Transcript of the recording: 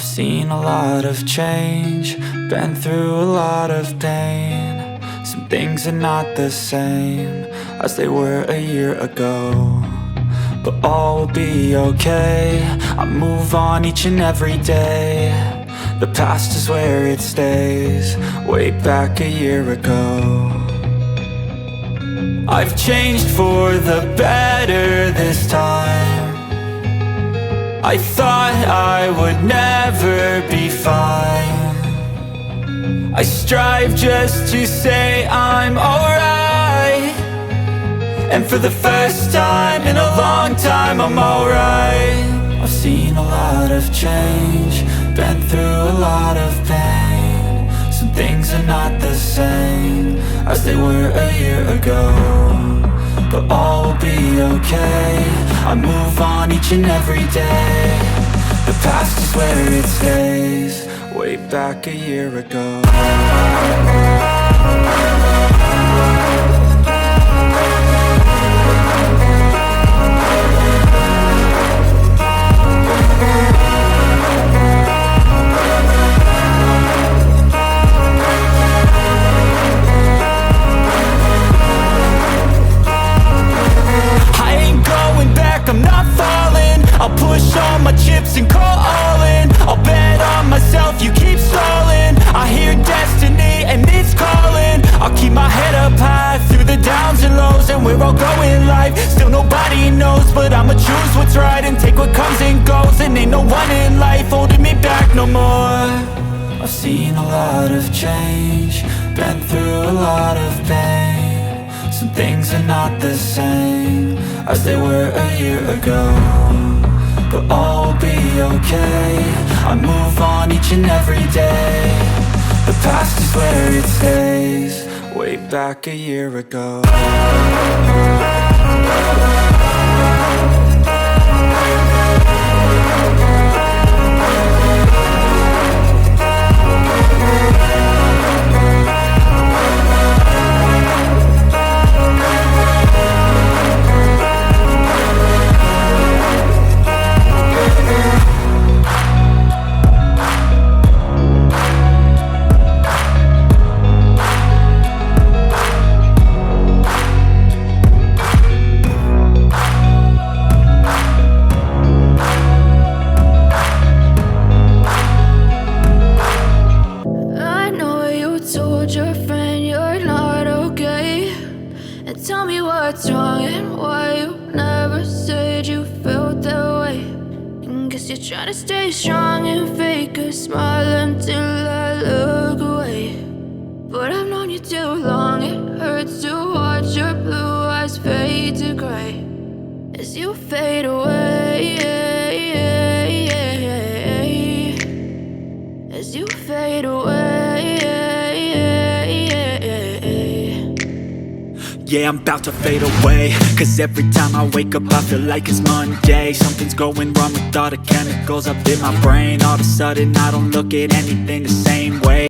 I've seen a lot of change, been through a lot of pain. Some things are not the same as they were a year ago, but all will be okay. I move on each and every day. The past is where it stays, way back a year ago. I've changed for the better this time. I thought I would never be fine. I strive just to say I'm alright, and for the first time in a long time I'm alright. I've seen a lot of change, been through a lot of pain. Some things are not the same as they were a year ago, but all will be okay. I move on each and every day. The past is where it stays, way back a year ago. I'm not falling, I'll push all my chips and call all in. I'll bet on myself, you keep stalling. I hear destiny and it's calling. I'll keep my head up high through the downs and lows, and we're all going life. Still nobody knows, but I'ma choose what's right and take what comes and goes. And ain't no one in life holding me back no more. I've seen a lot of change, been through a lot of pain. Some things are not the same as they were a year ago, but all will be okay. I move on each and every day. The past is where it stays, way back a year ago. Tell me what's wrong and why you never said you felt that way. And guess you're trying to stay strong and fake a smile until I look away. But I've known you too long, it hurts to watch your blue eyes fade to gray as you fade away, as you fade away. Yeah, I'm about to fade away, cause every time I wake up I feel like it's Monday. Something's going wrong with all the chemicals up in my brain. All of a sudden I don't look at anything the same way.